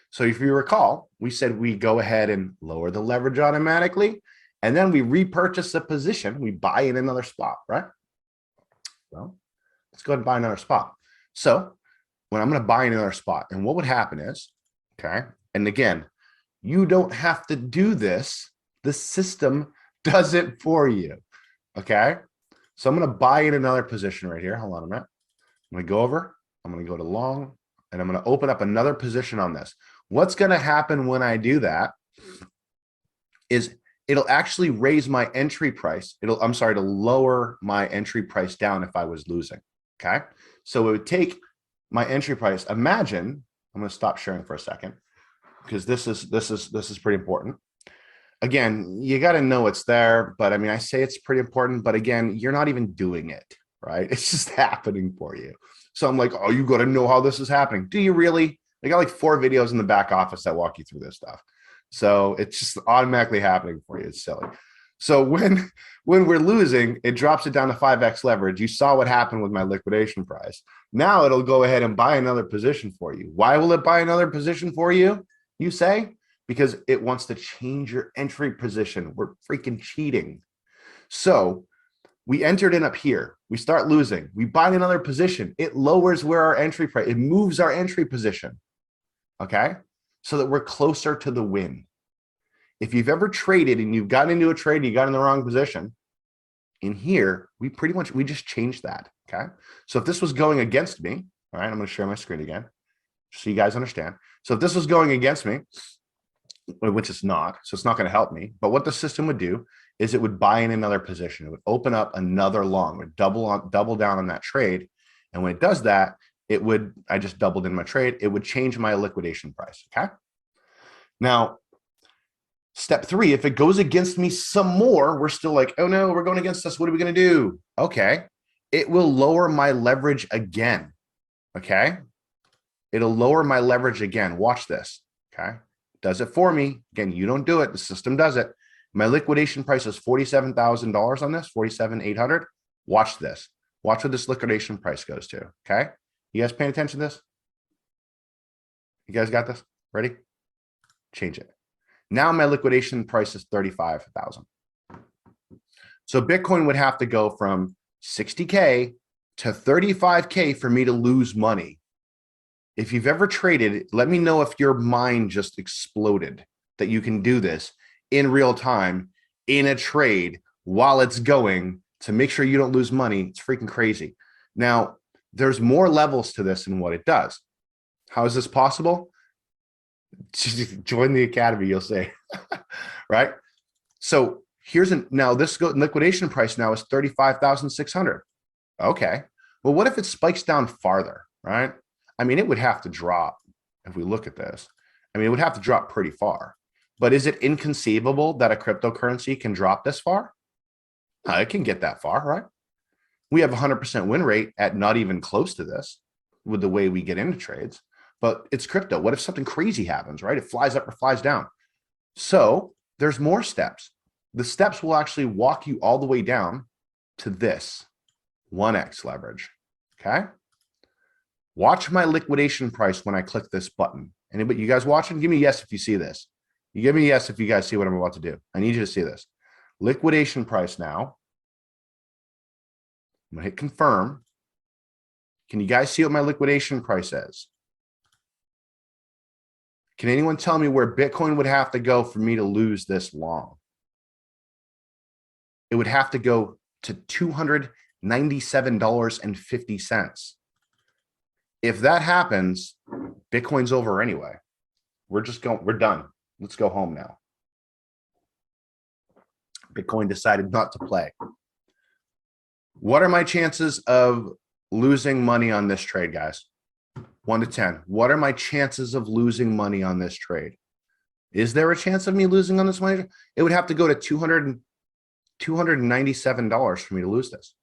So if you recall, we said we go ahead and lower the leverage automatically, and then we repurchase the position. We buy in another spot, right? Well, let's go ahead and buy another spot. So when I'm going to buy another spot, and what would happen is, okay, and again, you don't have to do this. The system does it for you. Okay. So I'm going to buy in another position right here. Hold on a minute. I'm going to go over. I'm going to go to long, and I'm going to open up another position on this. What's going to happen when I do that is it'll actually raise my entry price. I'm sorry, to lower my entry price down if I was losing. Okay. So it would take my entry price. Imagine, I'm going to stop sharing for a second, because this is pretty important. Again, you got to know it's there, but I mean, I say it's pretty important, but again, you're not even doing it, right? It's just happening for you. So I'm like, oh, you got to know how this is happening. Do you really? I got like 4 videos in the back office that walk you through this stuff. So it's just automatically happening for you. It's silly. So when we're losing, it drops it down to 5x leverage. You saw what happened with my liquidation price. Now it'll go ahead and buy another position for you. Why will it buy another position for you, you say? Because it wants to change your entry position. We're freaking cheating. So we entered in up here. We start losing. We buy another position. It lowers where our entry price, it moves our entry position. Okay. So that we're closer to the win. If you've ever traded and you've gotten into a trade and you got in the wrong position, in here, we just changed that. Okay. So if this was going against me, all right, I'm going to share my screen again, so you guys understand. So if this was going against me, which it's not, so it's not going to help me. But what the system would do is it would buy in another position. It would open up another long, would double down on that trade. And when it does that, I just doubled in my trade. It would change my liquidation price. Okay. Now, step 3, if it goes against me some more, we're still like, oh no, we're going against us. What are we going to do? Okay. It will lower my leverage again. Okay. It'll lower my leverage again. Watch this. Okay. Does it for me. Again, you don't do it. The system does it. My liquidation price is $47,000 on this, 47,800. Watch this. Watch what this liquidation price goes to. Okay. You guys paying attention to this? You guys got this? Ready? Change it. Now my liquidation price is 35,000. So Bitcoin would have to go from 60K to 35K for me to lose money. If you've ever traded, let me know if your mind just exploded that you can do this in real time in a trade while it's going to make sure you don't lose money. It's freaking crazy. Now, there's more levels to this and what it does. How is this possible? Join the academy, you'll say, right? So now this liquidation price now is 35,600. Okay. Well, what if it spikes down farther, right? I mean, it would have to drop if we look at this. I mean, it would have to drop pretty far. But is it inconceivable that a cryptocurrency can drop this far? It can get that far, right? We have 100% win rate at not even close to this with the way we get into trades, but it's crypto. What if something crazy happens, right? It flies up or flies down. So there's more steps. The steps will actually walk you all the way down to this 1x leverage. Okay. Watch my liquidation price when I click this button. Anybody, you guys watching? Give me a yes if you see this. You give me a yes if you guys see what I'm about to do. I need you to see this. Liquidation price now. I'm gonna hit confirm. Can you guys see what my liquidation price is? Can anyone tell me where Bitcoin would have to go for me to lose this long? It would have to go to $297.50. If that happens, Bitcoin's over anyway. We're done. Let's go home now. Bitcoin decided not to play. What are my chances of losing money on this trade, guys? 1 to 10. What are my chances of losing money on this trade? Is there a chance of me losing on this money? It would have to go to $297 for me to lose this.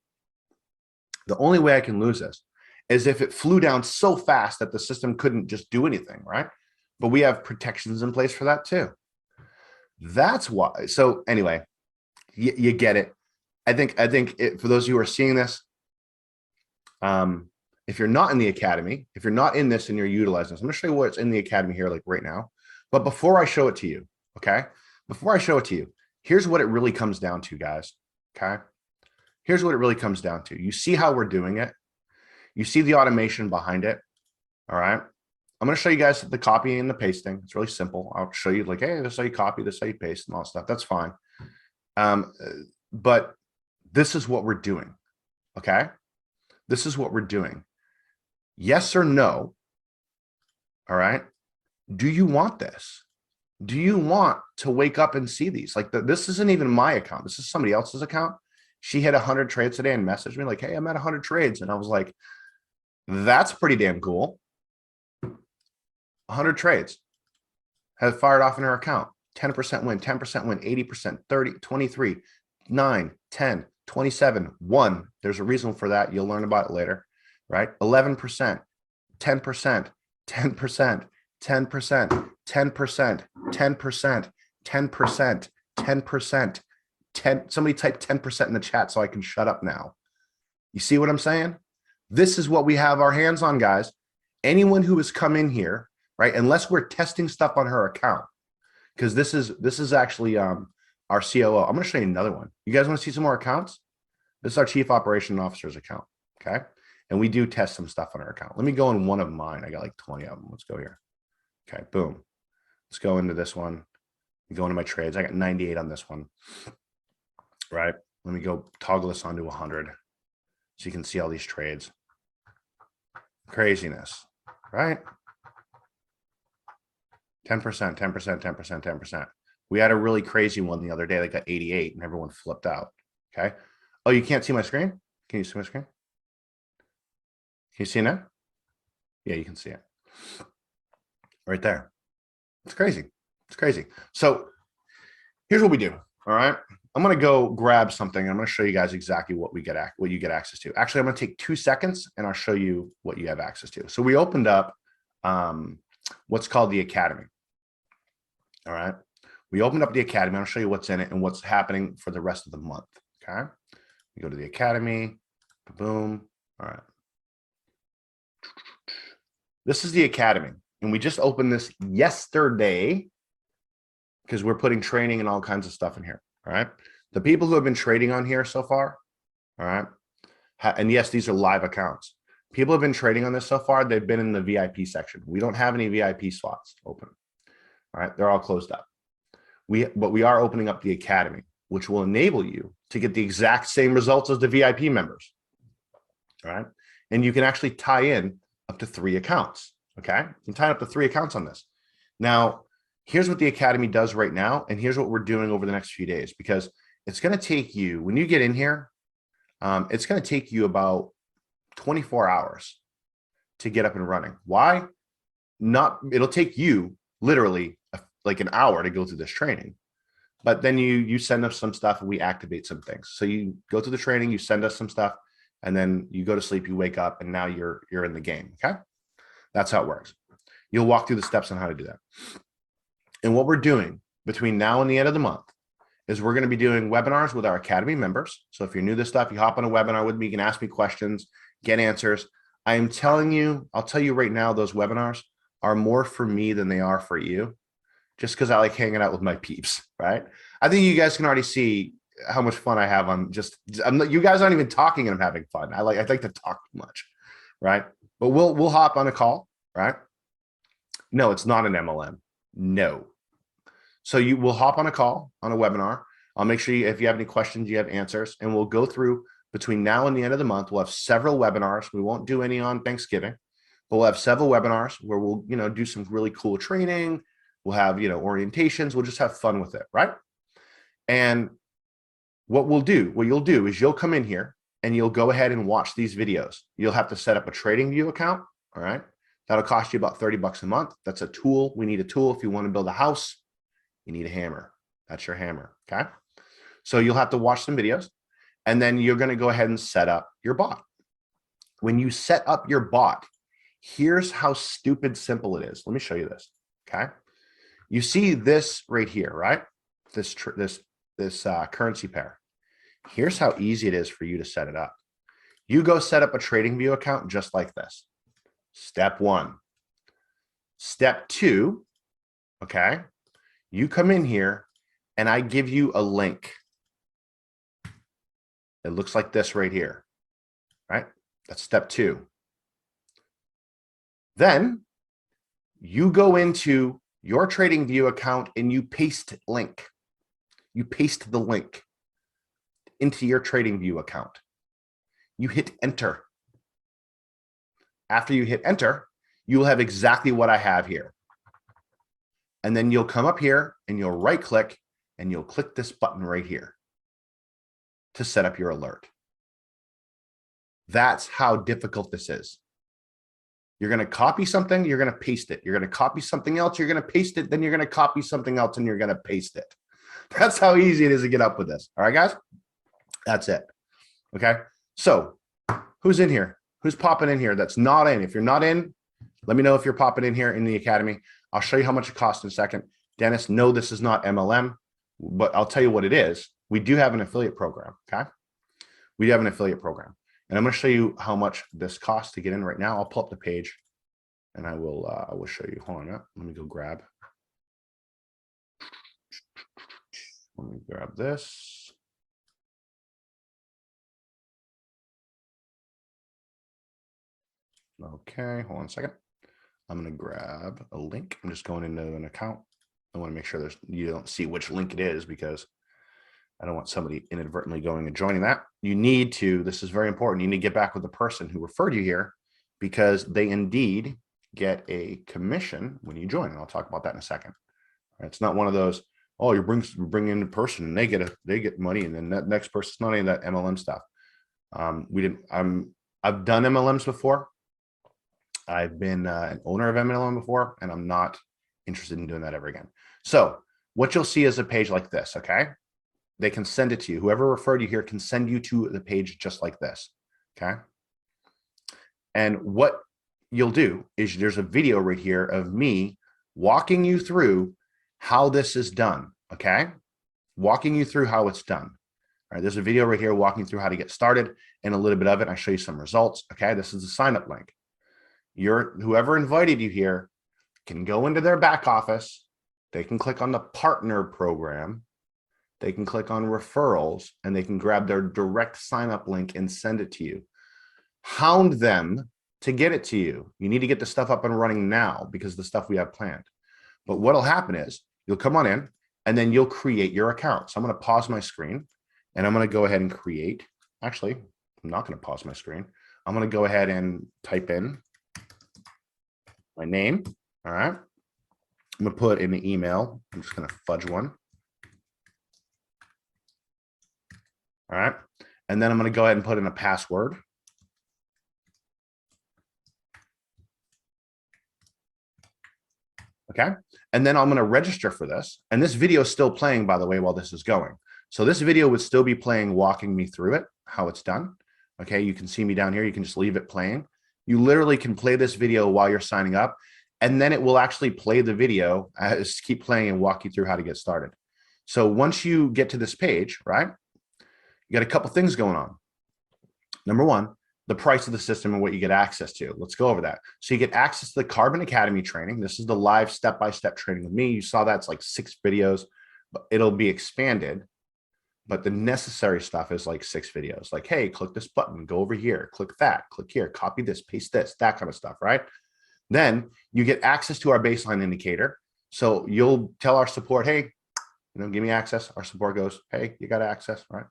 The only way I can lose this is if it flew down so fast that the system couldn't just do anything, right? But we have protections in place for that too. That's why. So anyway, you get it. I think for those of you who are seeing this, if you're not in the academy, if you're not in this and you're utilizing this, I'm going to show you what's in the academy here, like right now. But before I show it to you, okay? Before I show it to you, here's what it really comes down to, guys. Okay? Here's what it really comes down to. You see how we're doing it. You see the automation behind it. All right. I'm going to show you guys the copying and the pasting. It's really simple. I'll show you like, hey, this is how you copy, this is how you paste and all that stuff. That's fine. But this is what we're doing. Okay. This is what we're doing. Yes or no. All right. Do you want this? Do you want to wake up and see these? Like this isn't even my account. This is somebody else's account. She had 100 trades today and messaged me like, hey, I'm at 100 trades. And I was like, that's pretty damn cool. 100 trades have fired off in her account. 10% win, 10% win, 80%, 30, 23, 9, 10, 27, 1. There's a reason for that. You'll learn about it later, right? 11%, 10%, 10%, 10%, 10%, 10%, 10%, 10%, 10. Somebody type 10% in the chat so I can shut up now. You see what I'm saying? This is what we have our hands on, guys. Anyone who has come in here, right? Unless we're testing stuff on her account, because this is actually our COO. I'm going to show you another one. You guys want to see some more accounts? This is our Chief Operation Officer's account. Okay. And we do test some stuff on our account. Let me go in one of mine. I got like 20 of them. Let's go here. Okay. Boom. Let's go into this one. Go into my trades. I got 98 on this one. Right. Let me go toggle this onto 100 so you can see all these trades. Craziness, right? 10%, 10%, 10%, 10%. We had a really crazy one the other day that got 88 and everyone flipped out. Okay. Oh, you can't see my screen? Can you see my screen? Can you see it now? Yeah, you can see it. Right there. It's crazy. It's crazy. So here's what we do. All right. I'm going to go grab something. I'm going to show you guys exactly what you get access to. Actually, I'm going to take 2 seconds and I'll show you what you have access to. So we opened up what's called the Academy. All right. We opened up the Academy. I'll show you what's in it and what's happening for the rest of the month. Okay. We go to the Academy. Boom. All right. This is the Academy. And we just opened this yesterday because we're putting training and all kinds of stuff in here. All right. The people who have been trading on here so far. All right. And yes, these are live accounts. People have been trading on this so far. They've been in the VIP section. We don't have any VIP slots open. All right. They're all closed up. But we are opening up the Academy, which will enable you to get the exact same results as the VIP members. All right. And you can actually tie in up to 3 accounts. Okay. You can tie up to 3 accounts on this. Now, here's what the Academy does right now. And here's what we're doing over the next few days, because it's going to take you, when you get in here, it's going to take you about 24 hours to get up and running. Why? It'll take you literally like an hour to go through this training. but then you send us some stuff and we activate some things. So you go through the training, you send us some stuff, and then you go to sleep, you wake up, and now you're in the game. Okay, that's how it works. You'll walk through the steps on how to do that. And what we're doing between now and the end of the month is we're going to be doing webinars with our Academy members. So if you're new to this stuff, you hop on a webinar with me, you can ask me questions, get answers. I am telling you, I'll tell you right now, those webinars are more for me than they are for you, just because I like hanging out with my peeps, right? I think you guys can already see how much fun I have on you guys aren't even talking and I'm having fun. I like to talk too much, right? But we'll hop on a call, right? No, it's not an MLM. No. So you will hop on a call on a webinar. I'll make sure if you have any questions, you have answers, and we'll go through between now and the end of the month. We'll have several webinars. We won't do any on Thanksgiving, but we'll have several webinars where we'll, do some really cool training. We'll have, orientations. We'll just have fun with it, right? And what you'll do is you'll come in here and you'll go ahead and watch these videos. You'll have to set up a TradingView account, all right? That'll cost you about $30 a month. That's a tool. We need a tool. If you want to build a house, you need a hammer. That's your hammer, okay? So you'll have to watch some videos, and then you're going to go ahead and set up your bot. When you set up your bot, here's how stupid simple it is. Let me show you this, okay? You see this right here, right? This currency pair. Here's how easy it is for you to set it up. You go set up a TradingView account just like this. Step 1. Step 2, okay? You come in here and I give you a link. It looks like this right here, right? That's step 2. Then you go into your TradingView account and you paste link. You paste the link into your TradingView account. You hit enter. After you hit enter, you will have exactly what I have here. And then you'll come up here and you'll right click and you'll click this button right here to set up your alert. That's how difficult this is. You're going to copy something, you're going to paste it. You're going to copy something else, you're going to paste it, then you're going to copy something else and you're going to paste it. That's how easy it is to get up with this. All right, guys? That's it. Okay. So who's in here? Who's popping in here that's not in? If you're not in, let me know if you're popping in here in the Academy. I'll show you how much it costs in a second. Dennis, no, this is not MLM, but I'll tell you what it is. We do have an affiliate program, okay? We do have an affiliate program. And I'm going to show you how much this costs to get in right now. I'll pull up the page and I will show you. Hold on a minute. Let me go grab. Let me grab this. Okay, hold on a second. I'm going to grab a link. I'm just going into an account. I want to make sure you don't see which link it is because I don't want somebody inadvertently going and joining that. You need to, this is very important. You need to get back with the person who referred you here because they indeed get a commission when you join. And I'll talk about that in a second. It's not one of those, oh, you bring in a person and they get money. And then that next person's not any of that MLM stuff. I've done MLMs before. I've been an owner of MLM before, and I'm not interested in doing that ever again. So what you'll see is a page like this, okay? They can send it to you. Whoever referred you here can send you to the page just like this, okay? And what you'll do is there's a video right here of me walking you through how this is done, okay? Walking you through how it's done. All right, there's a video right here walking through how to get started and a little bit of it. I show you some results, okay? This is the sign up link. Whoever invited you here can go into their back office. They can click on the partner program. They can click on referrals and they can grab their direct sign up link and send it to you. Hound them to get it to you. You need to get the stuff up and running now because the stuff we have planned. But what'll happen is you'll come on in and then you'll create your account. So I'm going to pause my screen and I'm going to go ahead and create. Actually, I'm not going to pause my screen. I'm going to go ahead and type in my name. All right. I'm going to put in an email. I'm just going to fudge one. All right. And then I'm going to go ahead and put in a password. Okay. And then I'm going to register for this. And this video is still playing, by the way, while this is going. So this video would still be playing, walking me through it, how it's done. Okay, you can see me down here. You can just leave it playing. You literally can play this video while you're signing up, and then it will actually play the video, keep playing and walk you through how to get started. So once you get to this page, right, you got a couple things going on. Number one, the price of the system and what you get access to. Let's go over that. So you get access to the Karbon Academy training. This is the live step-by-step training with me. You saw that's like 6 videos, but it'll be expanded. But the necessary stuff is like 6 videos. Like, hey, click this button, go over here, click that, click here, copy this, paste this, that kind of stuff, right? Then you get access to our baseline indicator. So you'll tell our support, hey, give me access. Our support goes, hey, you got access, right?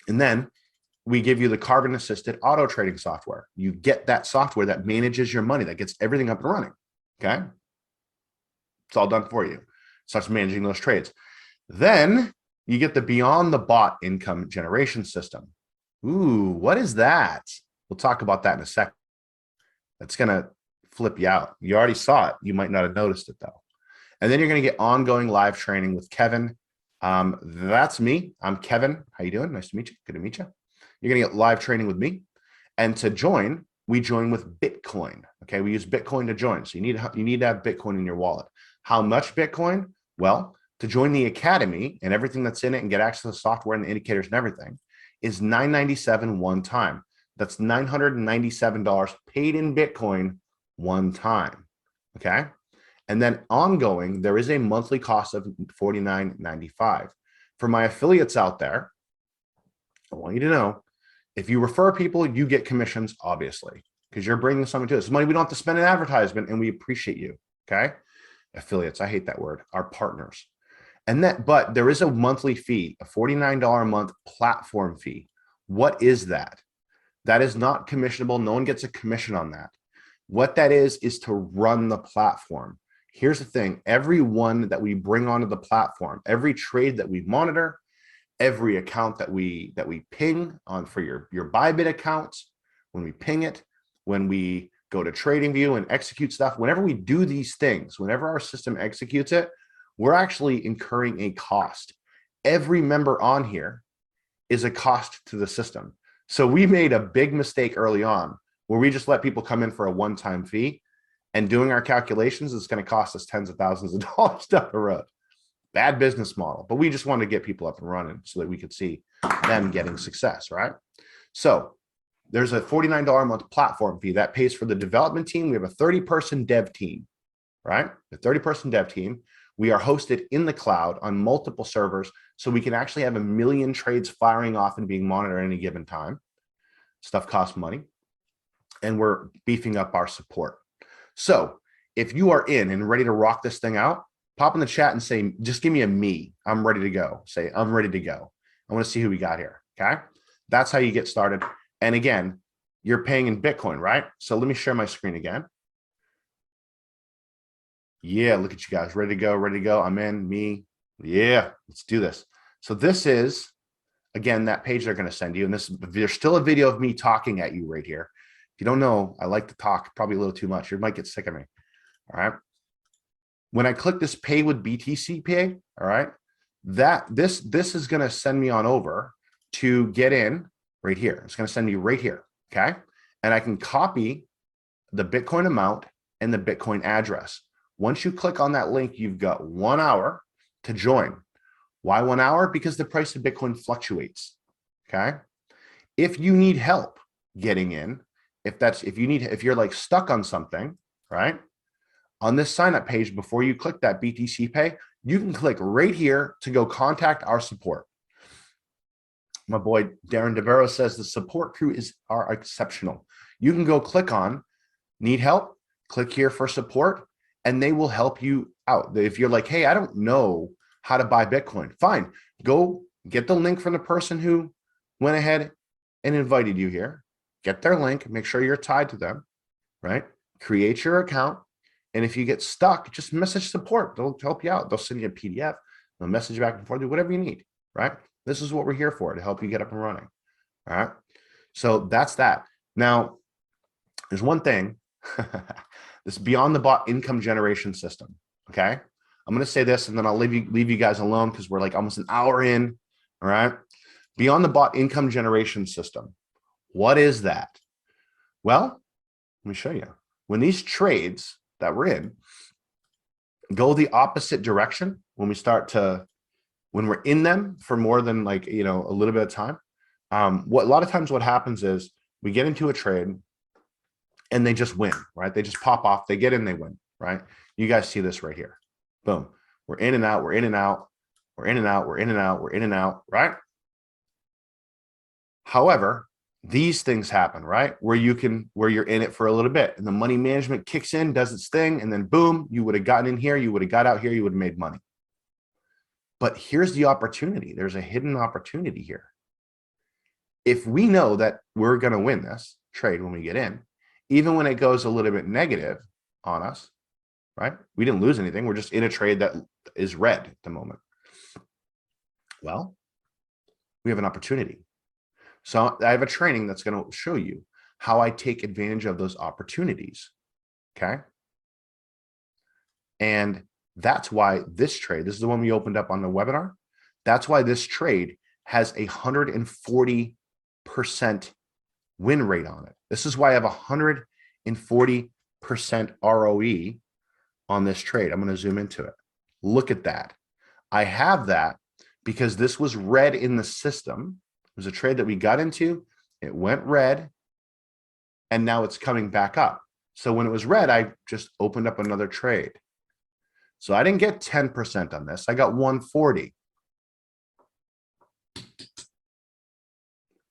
And then we give you the Karbon assisted auto trading software. You get that software that manages your money, that gets everything up and running. Okay. It's all done for you. Starts managing those trades. Then you get the beyond the bot income generation system. Ooh, what is that? We'll talk about that in a second. That's going to flip you out. You already saw it. You might not have noticed it though. And then you're going to get ongoing live training with Kevin. That's me. I'm Kevin. How you doing? Nice to meet you. Good to meet you. You're going to get live training with me. And to join, we join with Bitcoin. Okay, we use Bitcoin to join. So you need to have Bitcoin in your wallet. How much Bitcoin? Well, to join the academy and everything that's in it and get access to the software and the indicators and everything is $997 one time. That's $997 paid in Bitcoin one time. Okay. And then ongoing, there is a monthly cost of $49.95. For my affiliates out there, I want you to know, if you refer people, you get commissions, obviously, because you're bringing something to us. Money we don't have to spend in advertisement, and we appreciate you. Okay. Affiliates, I hate that word, our partners. But there is a monthly fee, a $49 a month platform fee. What is that? That is not commissionable. No one gets a commission on that. What that is to run the platform. Here's the thing. Every one that we bring onto the platform, every trade that we monitor, every account that we ping on for your Bybit accounts, when we ping it, when we go to TradingView and execute stuff, whenever we do these things, whenever our system executes it, we're actually incurring a cost. Every member on here is a cost to the system. So we made a big mistake early on where we just let people come in for a one-time fee, and doing our calculations is going to cost us tens of thousands of dollars down the road. Bad business model, but we just wanted to get people up and running so that we could see them getting success, right? So there's a $49 a month platform fee that pays for the development team. We have a 30-person dev team, right? The 30-person dev team. We are hosted in the cloud on multiple servers, so we can actually have 1 million trades firing off and being monitored at any given time. Stuff costs money, and we're beefing up our support. So if you are in and ready to rock this thing out, pop in the chat and say, just give me a me. I'm ready to go. Say, I'm ready to go. I want to see who we got here. Okay. That's how you get started. And again, you're paying in Bitcoin, right? So let me share my screen again. Yeah, look at you guys. Ready to go, ready to go. I'm in, me. Yeah, let's do this. So this is, again, that page they're going to send you. And there's still a video of me talking at you right here. If you don't know, I like to talk probably a little too much. You might get sick of me. All right. When I click this pay with BTC pay, all right, this is going to send me on over to get in right here. It's going to send me right here. Okay. And I can copy the Bitcoin amount and the Bitcoin address. Once you click on that link, you've got 1 hour to join. Why 1 hour? Because the price of Bitcoin fluctuates. Okay. If you need help getting in, if you're like stuck on something, right? On this sign up page, before you click that BTC pay, you can click right here to go contact our support. My boy Darren DeVero says the support crew are exceptional. You can go click on need help, click here for support, and they will help you out. If you're like, hey, I don't know how to buy Bitcoin, fine. Go get the link from the person who went ahead and invited you here. Get their link, make sure you're tied to them, right? Create your account. And if you get stuck, just message support. They'll help you out. They'll send you a PDF. They'll message back and forth, do whatever you need, right? This is what we're here for, to help you get up and running, all right? So that's that. Now, there's one thing, this beyond the bot income generation system. Okay. I'm going to say this and then I'll leave you guys alone because we're like almost an hour in. All right. Beyond the bot income generation system. What is that? Well, let me show you. When these trades that we're in go the opposite direction, when we're in them for more than like, a little bit of time, a lot of times what happens is we get into a trade and they just win, right? They just pop off, they get in, they win, right? You guys see this right here. Boom. We're in and out, we're in and out, we're in and out, we're in and out, we're in and out, right? However, these things happen, right? Where you're in it for a little bit and the money management kicks in, does its thing, and then boom, you would have gotten in here, you would have got out here, you would have made money. But here's the opportunity. There's a hidden opportunity here. If we know that we're going to win this trade when we get in, even when it goes a little bit negative on us, right? We didn't lose anything. We're just in a trade that is red at the moment. Well, we have an opportunity. So I have a training that's going to show you how I take advantage of those opportunities. Okay. And that's why this trade, this is the one we opened up on the webinar. That's why this trade has 140% win rate on it. This is why I have 140% ROE on this trade. I'm going to zoom into it. Look at that. I have that because this was red in the system. It was a trade that we got into. It went red and now it's coming back up. So when it was red, I just opened up another trade. So I didn't get 10% on this. I got 140.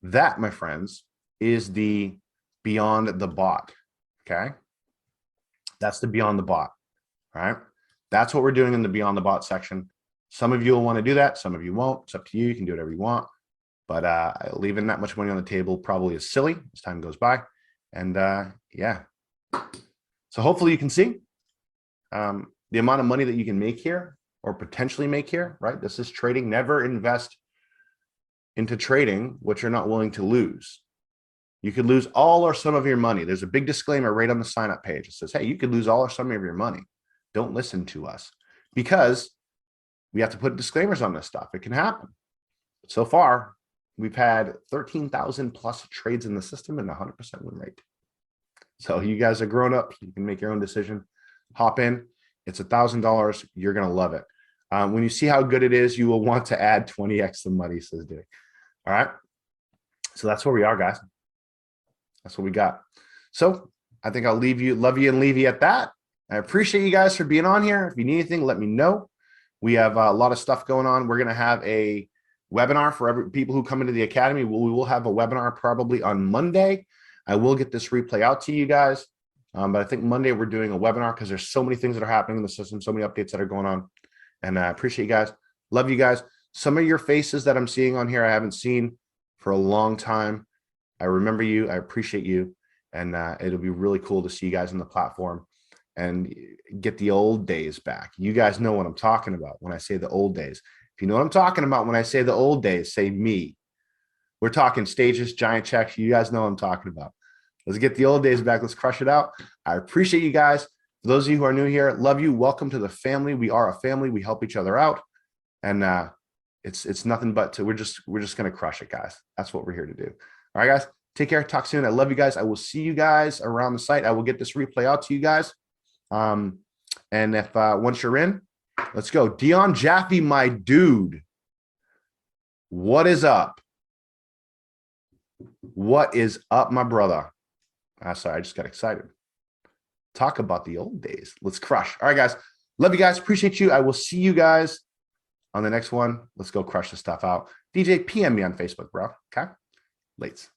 That, my friends, is the beyond the bot. Okay. That's the beyond the bot. All right. That's what we're doing in the beyond the bot section. Some of you will want to do that. Some of you won't. It's up to you. You can do whatever you want. But leaving that much money on the table probably is silly as time goes by. And yeah. So hopefully you can see the amount of money that you can make here or potentially make here, right? This is trading. Never invest into trading what you're not willing to lose. You could lose all or some of your money. There's a big disclaimer right on the sign up page. It says, hey, you could lose all or some of your money. Don't listen to us because we have to put disclaimers on this stuff. It can happen. So far, we've had 13,000 plus trades in the system and 100% win rate. So you guys are grown up. You can make your own decision. Hop in. It's $1,000. You're going to love it. When you see how good it is, you will want to add 20x the money, says Dick. All right. So that's where we are, guys. That's what we got. So I think I'll leave you, love you and leave you at that. I appreciate you guys for being on here. If you need anything, let me know. We have a lot of stuff going on. We're going to have a webinar for people who come into the academy. We will have a webinar probably on Monday. I will get this replay out to you guys. But I think Monday we're doing a webinar because there's so many things that are happening in the system, so many updates that are going on. And I appreciate you guys. Love you guys. Some of your faces that I'm seeing on here, I haven't seen for a long time. I remember you. I appreciate you. And it'll be really cool to see you guys on the platform and get the old days back. You guys know what I'm talking about when I say the old days. If you know what I'm talking about when I say the old days, say me. We're talking stages, giant checks. You guys know what I'm talking about. Let's get the old days back. Let's crush it out. I appreciate you guys. For those of you who are new here, love you. Welcome to the family. We are a family. We help each other out. And it's nothing but we're just going to crush it, guys. That's what we're here to do. All right, guys. Take care. Talk soon. I love you guys. I will see you guys around the site. I will get this replay out to you guys. And if once you're in, let's go. Dion Jaffe, my dude. What is up? What is up, my brother? Sorry, I just got excited. Talk about the old days. Let's crush. All right, guys. Love you guys. Appreciate you. I will see you guys on the next one. Let's go crush this stuff out. DJ, PM me on Facebook, bro. Okay? Lates.